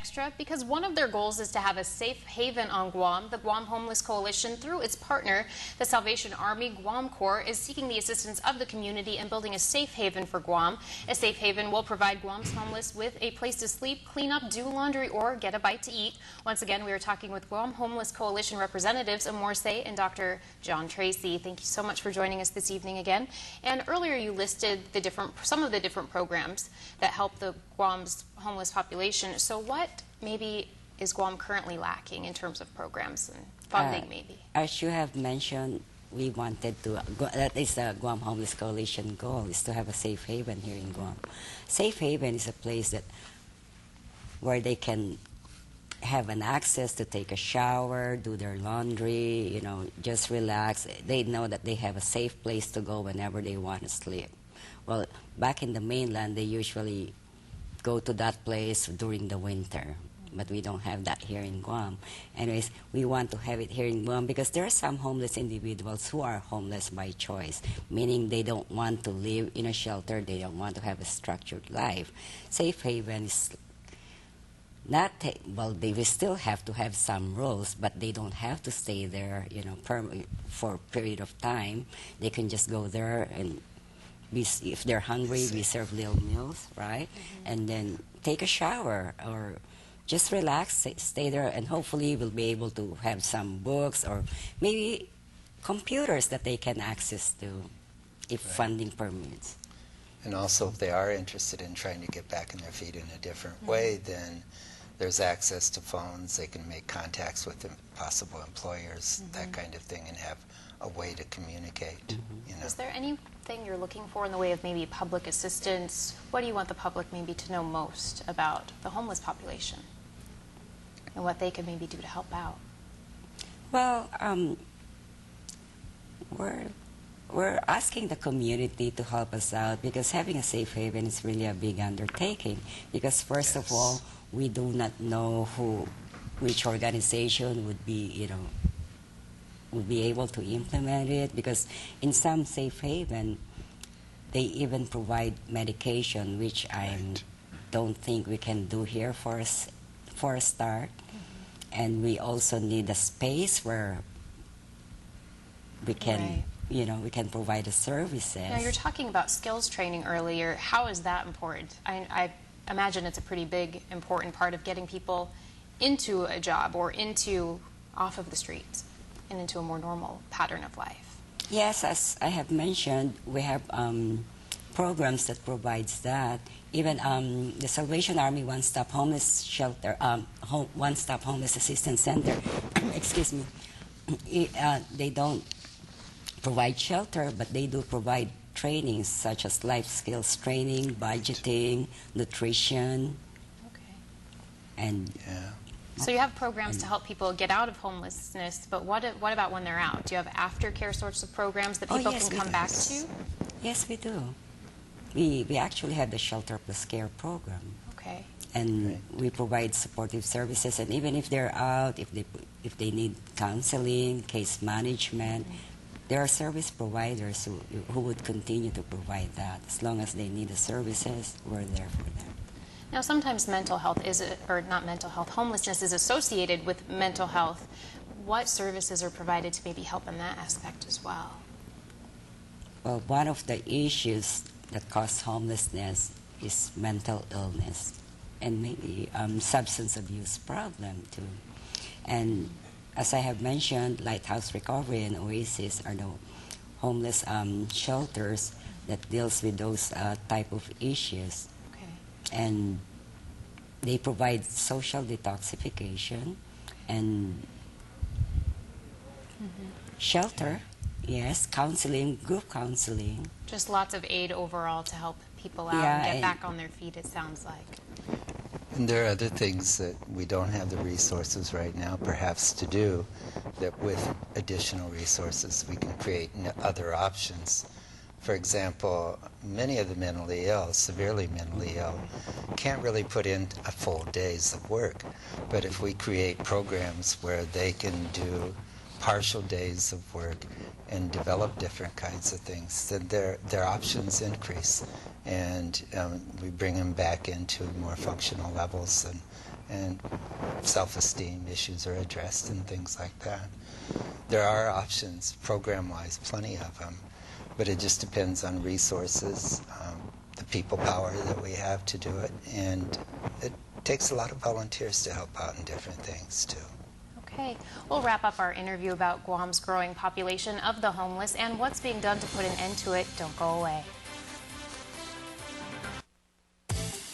Extra because one of their goals is to have a safe haven on Guam. The Guam Homeless Coalition, through its partner, the Salvation Army Guam Corps, is seeking the assistance of the community and building a safe haven for Guam. A safe haven will provide Guam's homeless with a place to sleep, clean up, do laundry, or get a bite to eat. Once again, we are talking with Guam Homeless Coalition representatives Amor Say and Dr. John Tracy. Thank you so much for joining us this evening again. And earlier you listed some of the different programs that help the Guam's homeless population. So what maybe is Guam currently lacking in terms of programs and funding maybe? As you have mentioned, we wanted to, that is the Guam Homeless Coalition goal, is to have a safe haven here in Guam. Safe haven is a place where they can have an access to take a shower, do their laundry, you know, just relax. They know that they have a safe place to go whenever they want to sleep. Well, back in the mainland, they usually go to that place during the winter, but we don't have that here in Guam. Anyways, we want to have it here in Guam because there are some homeless individuals who are homeless by choice, meaning they don't want to live in a shelter, they don't want to have a structured life. Safe haven is not, well, they will still have to have some rules, but they don't have to stay there, you know, for a period of time. They can just go there and if they're hungry, we serve little meals, right? And then take a shower or just relax, stay there, and hopefully we'll be able to have some books or maybe computers that they can access to if funding permits. And also, if they are interested in trying to get back on their feet in a different way, then there's access to phones. They can make contacts with possible employers, that kind of thing, and have a way to communicate. You know. Is there anything you're looking for in the way of maybe public assistance? What do you want the public maybe to know most about the homeless population and what they could maybe do to help out? Well, we're asking the community to help us out because having a safe haven is really a big undertaking. Because first of all, we do not know which organization would be, you know, would be able to implement it. Because in some safe haven, they even provide medication, which I don't think we can do here for a start. And we also need a space where we can. You know, we can provide the services. Now, you're talking about skills training earlier. How is that important? I imagine it's a pretty big, important part of getting people into a job or off of the streets and into a more normal pattern of life. Yes, as I have mentioned, we have programs that provides that. Even the Salvation Army One-Stop Homeless Shelter, One-Stop Homeless Assistance Center, excuse me, they don't provide shelter, but they do provide trainings such as life skills training, budgeting, nutrition, and so you have programs to help people get out of homelessness, but what about when they're out? Do you have aftercare sorts of programs that people can come back to? Yes, we do. We actually have the Shelter Plus Care program. Okay. And we provide supportive services, and even if they're out, if they need counseling, case management, there are service providers who would continue to provide that. As long as they need the services, we're there for them. Now, sometimes mental health homelessness is associated with mental health. What services are provided to maybe help in that aspect as well? Well, one of the issues that cause homelessness is mental illness and maybe substance abuse problem too. And as I have mentioned, Lighthouse Recovery and Oasis are the homeless shelters that deals with those type of issues. Okay. And they provide social detoxification and shelter, yes, counseling, group counseling. Just lots of aid overall to help people out and get back on their feet, it sounds like. And there are other things that we don't have the resources right now, perhaps, to do, that with additional resources we can create other options. For example, many of the mentally ill, severely mentally ill, can't really put in a full days of work. But if we create programs where they can do partial days of work and develop different kinds of things, then their options increase. And we bring them back into more functional levels and self-esteem issues are addressed and things like that. There are options, program-wise, plenty of them, but it just depends on resources, the people power that we have to do it, and it takes a lot of volunteers to help out in different things too. Okay, we'll wrap up our interview about Guam's growing population of the homeless and what's being done to put an end to it. Don't go away.